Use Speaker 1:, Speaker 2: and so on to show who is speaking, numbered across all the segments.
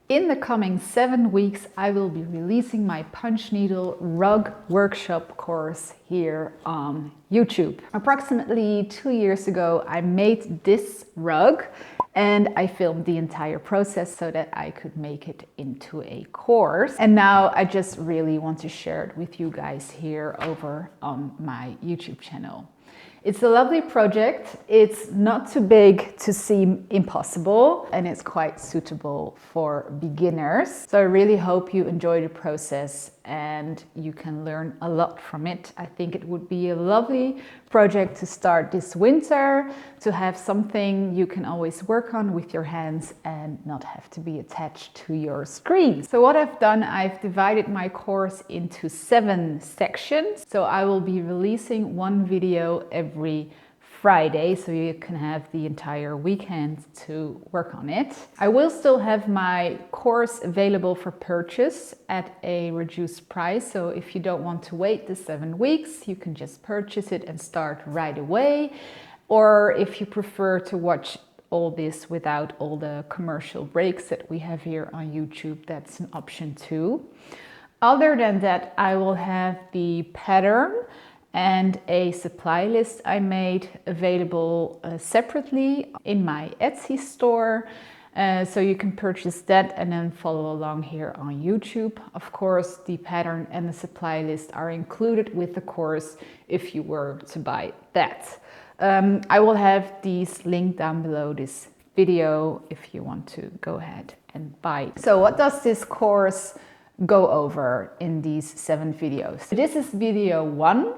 Speaker 1: In the coming 7 weeks, I will be releasing my punch needle rug workshop course here on YouTube. Approximately 2 years ago, I made this rug and I filmed the entire process so that I could make it into a course. And now I just really want to share it with you guys here over on my YouTube channel. It's a lovely project. It's not too big to seem impossible, and it's quite suitable for beginners. So I really hope you enjoy the process and you can learn a lot from it. I think it would be a lovely project to start this winter, to have something you can always work on with your hands and not have to be attached to your screen. So what I've done, I've divided my course into 7 sections. So I will be releasing one video every Friday, so you can have the entire weekend to work on it. I will still have my course available for purchase at a reduced price. So if you don't want to wait the 7 weeks, you can just purchase it and start right away. Or if you prefer to watch all this without all the commercial breaks that we have here on YouTube, that's an option too. Other than that, I will have the pattern and a supply list I made available separately in my Etsy store. So you can purchase that and then follow along here on YouTube. Of course, the pattern and the supply list are included with the course if you were to buy that. I will have these linked down below this video if you want to go ahead and buy it. So what does this course go over in these 7 videos? This is video 1.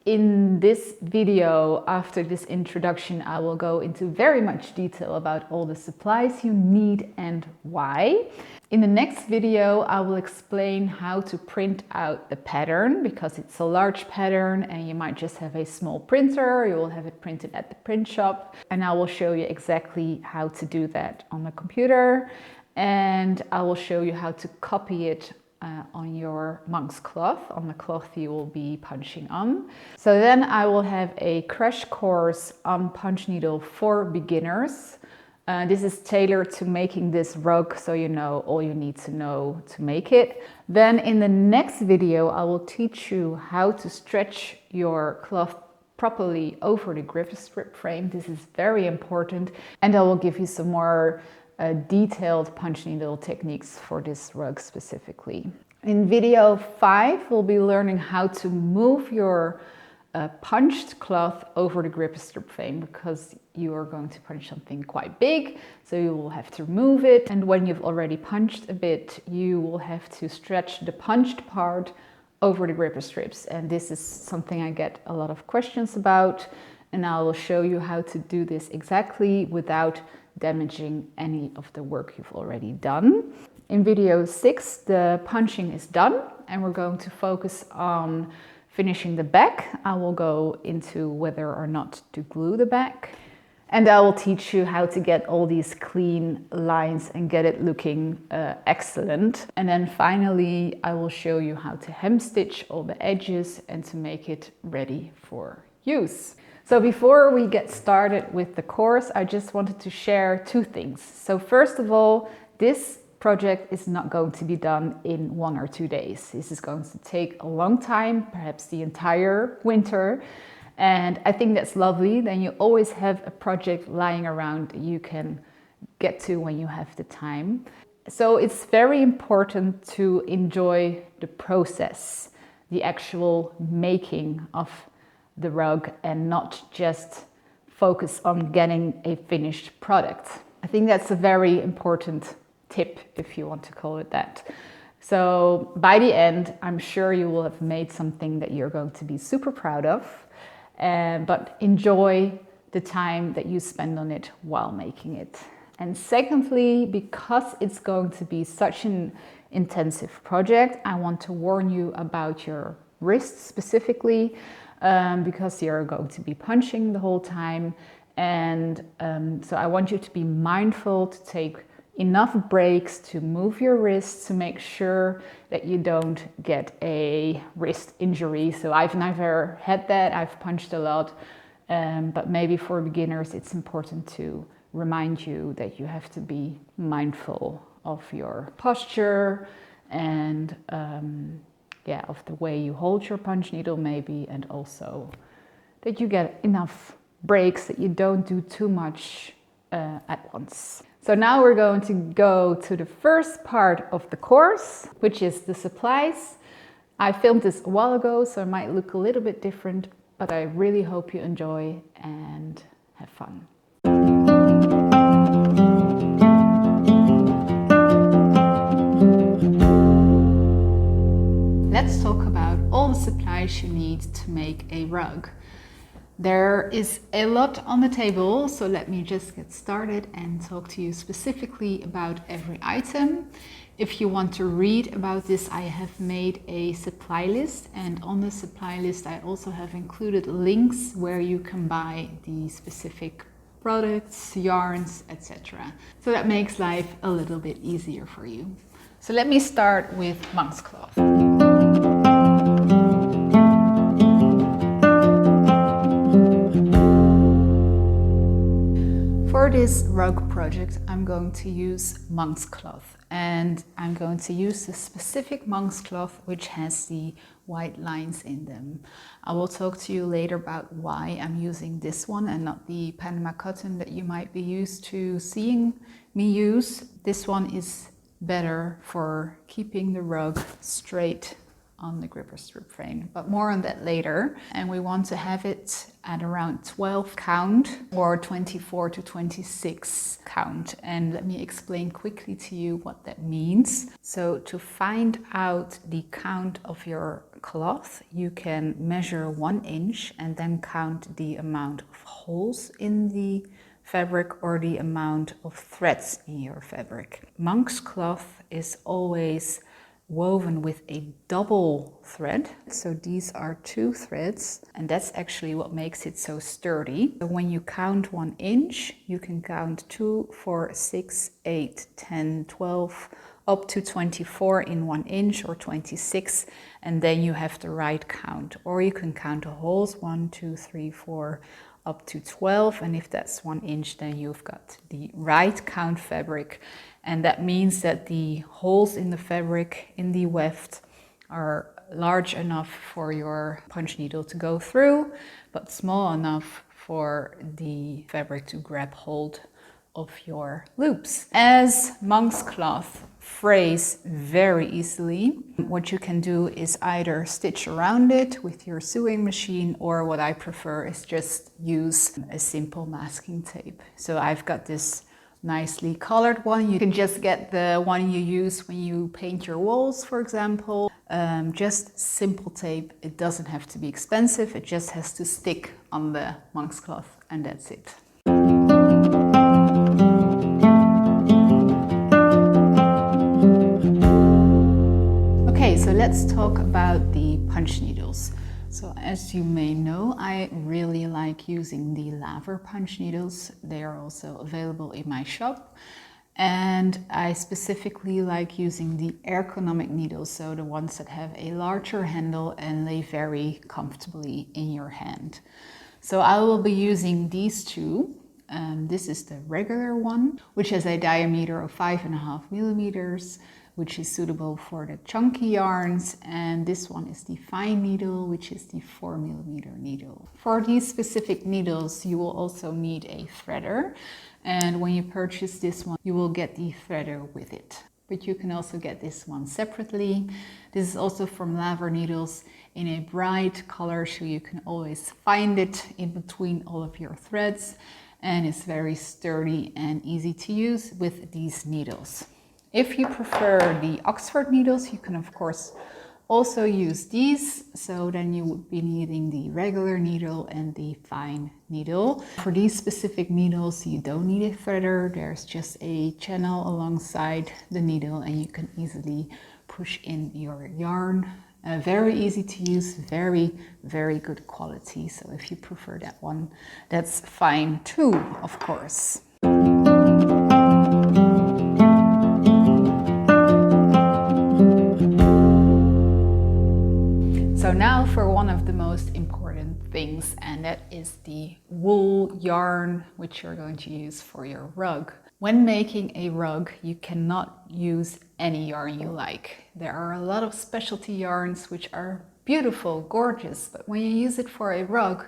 Speaker 1: In this video, after this introduction, I will go into very much detail about all the supplies you need and why. In the next video, I will explain how to print out the pattern, because it's a large pattern and you might just have a small printer, you will have it printed at the print shop. And I will show you exactly how to do that on the computer. And I will show you how to copy it on your monk's cloth, on the cloth you will be punching on. So then I will have a crash course on punch needle for beginners. This is tailored to making this rug, so you know all you need to know to make it. Then in the next video, I will teach you how to stretch your cloth properly over the grip strip frame. This is very important, and I will give you some more detailed punch needle techniques for this rug specifically. In video 5, we'll be learning how to move your punched cloth over the grip strip frame, because you are going to punch something quite big, so you will have to move it. And when you've already punched a bit, you will have to stretch the punched part over the gripper strips. And this is something I get a lot of questions about, and I will show you how to do this exactly without damaging any of the work you've already done. In video 6, the punching is done and we're going to focus on finishing the back. I will go into whether or not to glue the back, and I will teach you how to get all these clean lines and get it looking excellent. And then finally, I will show you how to hem stitch all the edges and to make it ready for use. So before we get started with the course, I just wanted to share 2 things. So first of all, this project is not going to be done in 1 or 2 days. This is going to take a long time, perhaps the entire winter. And I think that's lovely. Then you always have a project lying around that you can get to when you have the time. So it's very important to enjoy the process, the actual making of the rug, and not just focus on getting a finished product. I think that's a very important tip, if you want to call it that. So by the end, I'm sure you will have made something that you're going to be super proud of, but enjoy the time that you spend on it while making it. And secondly, because it's going to be such an intensive project, I want to warn you about your wrists specifically, because you're going to be punching the whole time. And so I want you to be mindful to take enough breaks to move your wrists to make sure that you don't get a wrist injury. So I've never had that. I've punched a lot, but maybe for beginners, it's important to remind you that you have to be mindful of your posture and yeah, of the way you hold your punch needle maybe, and also that you get enough breaks, that you don't do too much at once. So now we're going to go to the first part of the course, which is the supplies. I filmed this a while ago, so it might look a little bit different, but I really hope you enjoy and have fun. Let's talk about all the supplies you need to make a rug. There is a lot on the table, so let me just get started and talk to you specifically about every item. If you want to read about this, I have made a supply list, and on the supply list I also have included links where you can buy the specific products, yarns, etc. So that makes life a little bit easier for you. So let me start with monk's cloth. For this rug project, I'm going to use monk's cloth, and I'm going to use the specific monk's cloth which has the white lines in them. I will talk to you later about why I'm using this one and not the Panama cotton that you might be used to seeing me use. This one is better for keeping the rug straight on the gripper strip frame, but more on that later. And we want to have it at around 12 count or 24 to 26 count. And let me explain quickly to you what that means. So to find out the count of your cloth, you can measure 1 inch and then count the amount of holes in the fabric or the amount of threads in your fabric. Monk's cloth is always woven with a double thread. So these are 2 threads, and that's actually what makes it so sturdy. So when you count 1 inch, you can count 2, 4, 6, 8, 10, 12, up to 24 in 1 inch or 26, and then you have the right count. Or you can count the holes, 1, 2, 3, 4, up to 12, and if that's 1 inch, then you've got the right count fabric. And that means that the holes in the fabric, in the weft, are large enough for your punch needle to go through, but small enough for the fabric to grab hold of your loops. As monk's cloth frays very easily, what you can do is either stitch around it with your sewing machine, or what I prefer is just use a simple masking tape. So I've got this nicely colored one. You can just get the one you use when you paint your walls, for example. Just simple tape. It doesn't have to be expensive. It just has to stick on the monk's cloth, and that's it. Okay, so let's talk about the punch needles. So as you may know, I really like using the laver punch needles. They are also available in my shop. And I specifically like using the ergonomic needles, so the ones that have a larger handle and lay very comfortably in your hand. So I will be using these 2. This is the regular one, which has a diameter of 5.5 millimeters, which is suitable for the chunky yarns, and this one is the fine needle, which is the 4 millimeter needle. For these specific needles, you will also need a threader, and when you purchase this one, you will get the threader with it. But you can also get this one separately. This is also from Laver Needles in a bright color, so you can always find it in between all of your threads, and it's very sturdy and easy to use with these needles. If you prefer the Oxford needles, you can of course also use these. So then you would be needing the regular needle and the fine needle. For these specific needles, you don't need a threader. There's just a channel alongside the needle, and you can easily push in your yarn. Very easy to use, very, very good quality. So if you prefer that one, that's fine too, of course. So now for one of the most important things, and that is the wool yarn which you're going to use for your rug. When making a rug, you cannot use any yarn you like. There are a lot of specialty yarns which are beautiful, gorgeous, but when you use it for a rug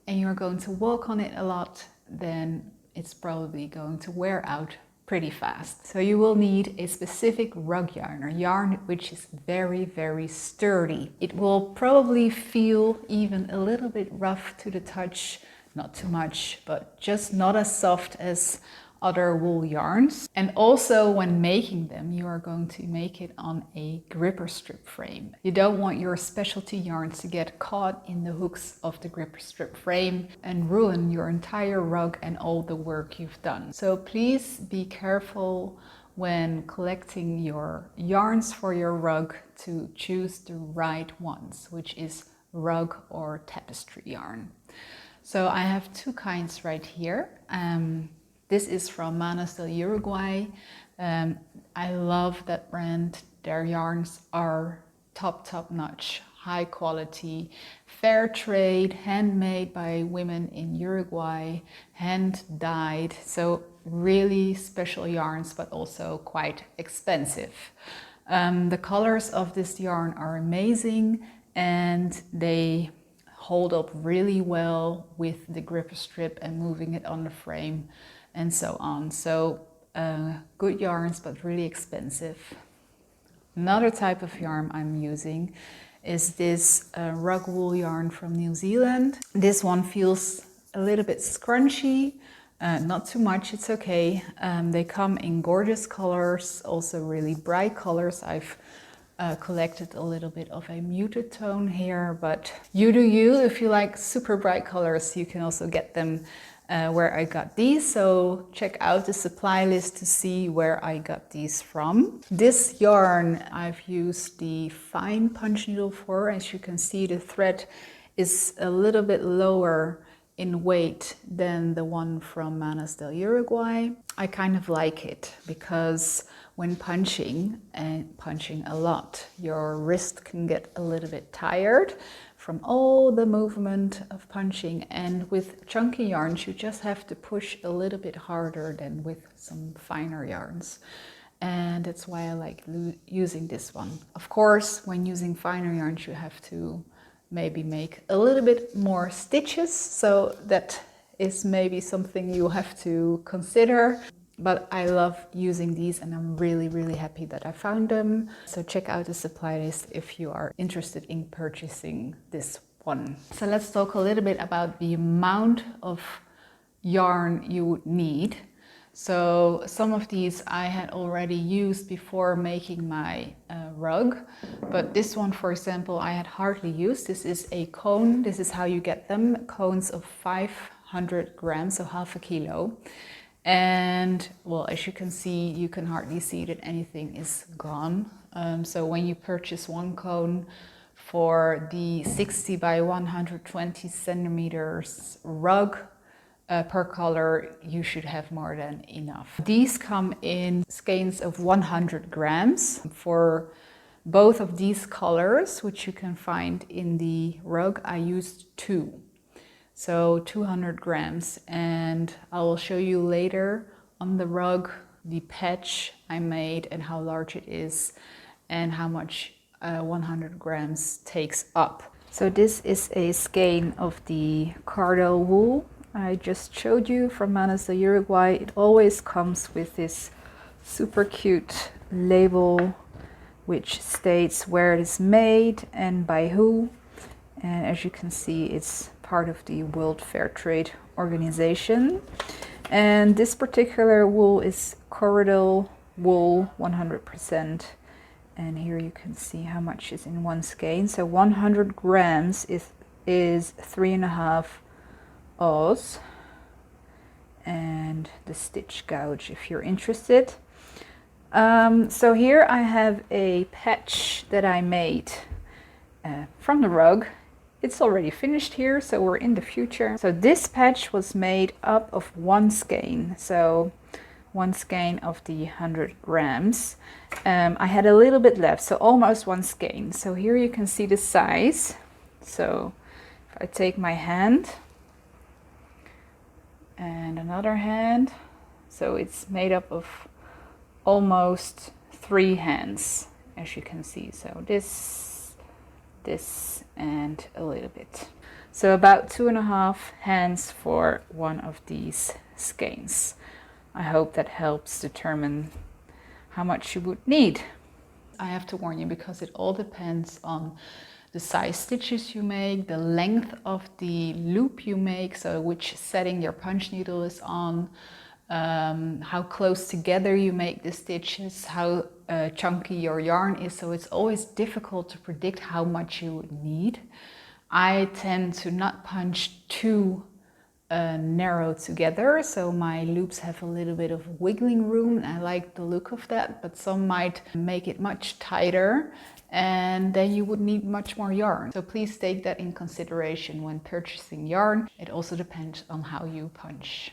Speaker 1: and you're going to walk on it a lot, then it's probably going to wear out pretty fast. So you will need a specific rug yarn, or yarn which is very, very sturdy. It will probably feel even a little bit rough to the touch, not too much, but just not as soft as other wool yarns. And also when making them, you are going to make it on a gripper strip frame. You don't want your specialty yarns to get caught in the hooks of the gripper strip frame and ruin your entire rug and all the work you've done. So please be careful when collecting your yarns for your rug to choose the right ones, which is rug or tapestry yarn. So I have two kinds right here. This is from Manos del Uruguay. I love that brand. Their yarns are top notch, high quality, fair trade, handmade by women in Uruguay, hand dyed. So really special yarns, but also quite expensive. The colors of this yarn are amazing and they hold up really well with the gripper strip and moving it on the frame and so on. So good yarns, but really expensive. Another type of yarn I'm using is this rug wool yarn from New Zealand. This one feels a little bit scrunchy, not too much, it's okay. They come in gorgeous colors, also really bright colors. I've collected a little bit of a muted tone here, but you do you. If you like super bright colors, you can also get them where I got these. So check out the supply list to see where I got these from. This yarn I've used the fine punch needle for. As you can see, the thread is a little bit lower in weight than the one from Manos del Uruguay. I kind of like it because when punching, and punching a lot, your wrist can get a little bit tired from all the movement of punching, and with chunky yarns you just have to push a little bit harder than with some finer yarns, and that's why I like using this one. Of course, when using finer yarns you have to maybe make a little bit more stitches, so that is maybe something you have to consider. But I love using these and I'm really happy that I found them. So check out the supply list if you are interested in purchasing this one. So let's talk a little bit about the amount of yarn you would need. So some of these I had already used before making my rug, but this one, for example, I had hardly used. This is a cone. This is how you get them, cones of 500 grams, so half a kilo. And well, as you can see, you can hardly see that anything is gone. So when you purchase one cone for the 60 by 120 centimeters rug per color, you should have more than enough. These come in skeins of 100 grams. For both of these colors, which you can find in the rug, I used 2. So 200 grams, and I will show you later on the rug the patch I made and how large it is and how much 100 grams takes up. So this is a skein of the cardell wool I just showed you from Manos del Uruguay. It always comes with this super cute label which states where it is made and by who, and as you can see, it's part of the World Fair Trade Organization. And this particular wool is cardell wool, 100%. And here you can see how much is in one skein. So 100 grams is 3.5 Oz. And the stitch gauge if you're interested. So here I have a patch that I made from the rug. It's already finished here, so we're in the future. So this patch was made up of one skein. So one skein of the 100 grams. I had a little bit left, so almost one skein. So here you can see the size. So if I take my hand and another hand, So it's made up of almost 3 hands, as you can see. So this, and a little bit. So about 2.5 hands for one of these skeins. I hope that helps determine how much you would need. I have to warn you because it all depends on the size stitches you make, the length of the loop you make, so which setting your punch needle is on, how close together you make the stitches, how chunky your yarn is. So it's always difficult to predict how much you would need. I tend to not punch too narrow together, so my loops have a little bit of wiggling room. I like the look of that, but some might make it much tighter, and then you would need much more yarn. So please take that in consideration when purchasing yarn. It also depends on how you punch.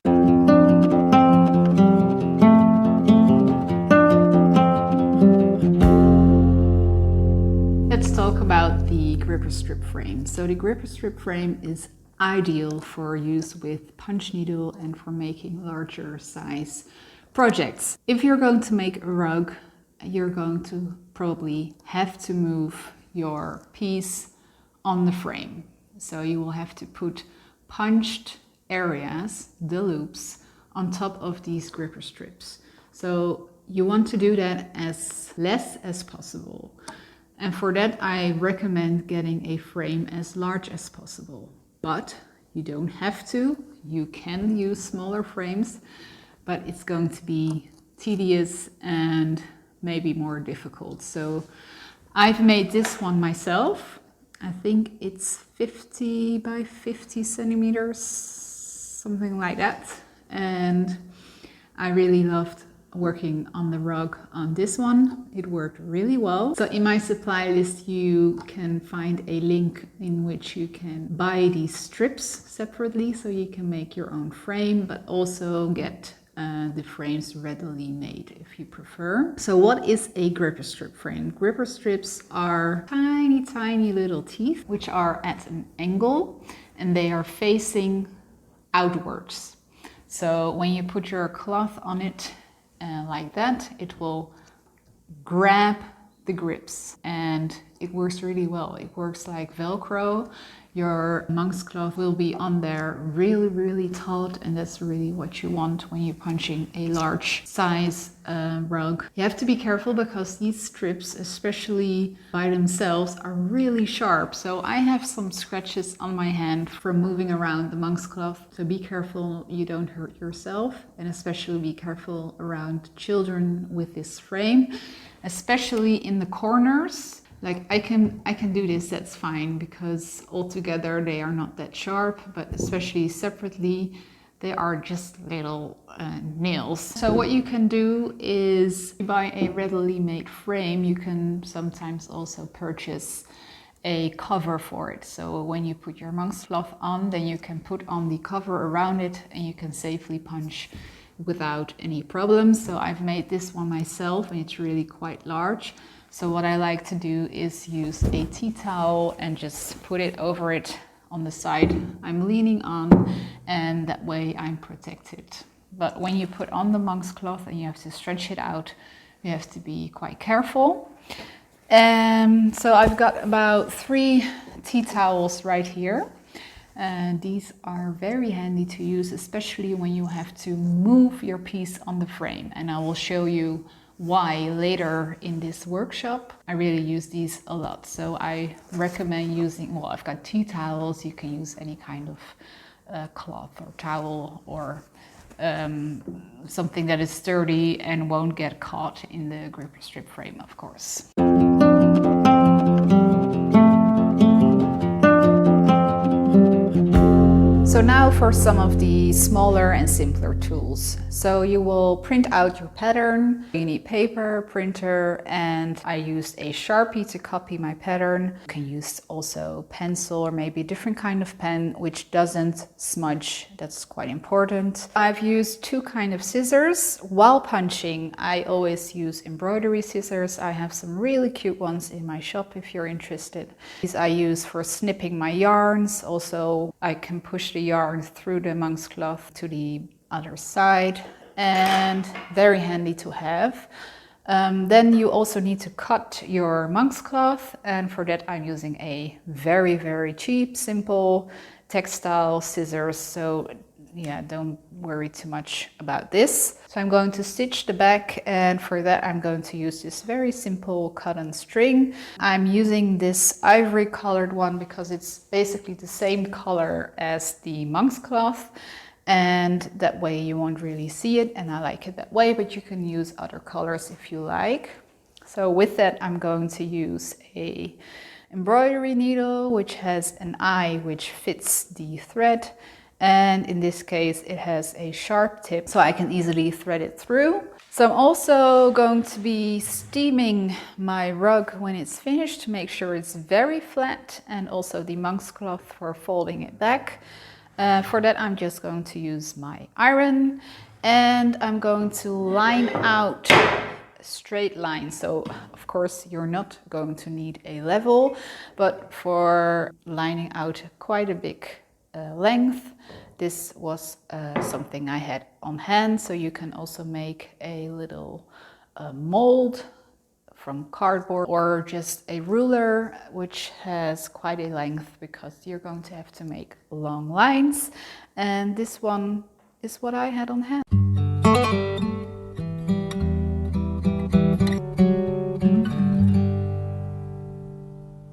Speaker 1: Let's talk about the gripper strip frame. So the gripper strip frame is ideal for use with punch needle and for making larger size projects. If you're going to make a rug, you're going to probably have to move your piece on the frame. So you will have to put punched areas, the loops, on top of these gripper strips. So you want to do that as less as possible. And for that, I recommend getting a frame as large as possible. But you don't have to. You can use smaller frames, but it's going to be tedious and maybe more difficult. So I've made this one myself. I think it's 50 by 50 centimeters, something like that. And I really loved working on the rug on this one. It worked really well. So in my supply list you can find a link in which you can buy these strips separately so you can make your own frame, but also get the frames readily made if you prefer. So what is a gripper strip frame? Gripper strips are tiny little teeth which are at an angle and they are facing outwards. So when you put your cloth on it like that, it will grab the grips and it works really well. It works like Velcro. Your monk's cloth will be on there really taut, and that's really what you want when you're punching a large size rug. You have to be careful because these strips, especially by themselves, are really sharp. So I have some scratches on my hand from moving around the monk's cloth. So be careful you don't hurt yourself, and especially be careful around children with this frame, especially in the corners. Like I can do this, that's fine, because altogether they are not that sharp, but especially separately they are just little nails. So what you can do is buy a readily made frame. You can sometimes also purchase a cover for it. So when you put your monk's cloth on, then you can put on the cover around it and you can safely punch without any problems. So I've made this one myself and it's really quite large. So what I like to do is use a tea towel and just put it over it on the side I'm leaning on, and that way I'm protected. But when you put on the monk's cloth and you have to stretch it out, you have to be quite careful. So I've got about 3 tea towels right here. And these are very handy to use, especially when you have to move your piece on the frame. And I will show you why later in this workshop. I really use these a lot. So I recommend using, well, I've got tea towels. You can use any kind of cloth or towel or something that is sturdy and won't get caught in the gripper strip frame, of course. So now for some of the smaller and simpler tools. So you will print out your pattern. You need paper, printer, and I used a Sharpie to copy my pattern. You can use also pencil or maybe a different kind of pen which doesn't smudge. That's quite important. I've used 2 kinds of scissors. While punching, I always use embroidery scissors. I have some really cute ones in my shop if you're interested. These I use for snipping my yarns. Also, I can push the yarn through the monk's cloth to the other side and very handy to have. Then you also need to cut your monk's cloth, and for that I'm using a very, very cheap, simple textile scissors. So yeah, don't worry too much about this. So I'm going to stitch the back, and for that I'm going to use this very simple cotton string. I'm using this ivory colored one because it's basically the same color as the monk's cloth, and that way you won't really see it, and I like it that way, but you can use other colors if you like. So with that I'm going to use a embroidery needle which has an eye which fits the thread, and in this case it has a sharp tip so I can easily thread it through. So I'm also going to be steaming my rug when it's finished to make sure it's very flat, and also the monk's cloth for folding it back. For that I'm just going to use my iron, and I'm going to line out a straight line. So of course you're not going to need a level, but for lining out quite a big length, this was something I had on hand. So you can also make a little mold from cardboard, or just a ruler which has quite a length, because you're going to have to make long lines, and this one is what I had on hand.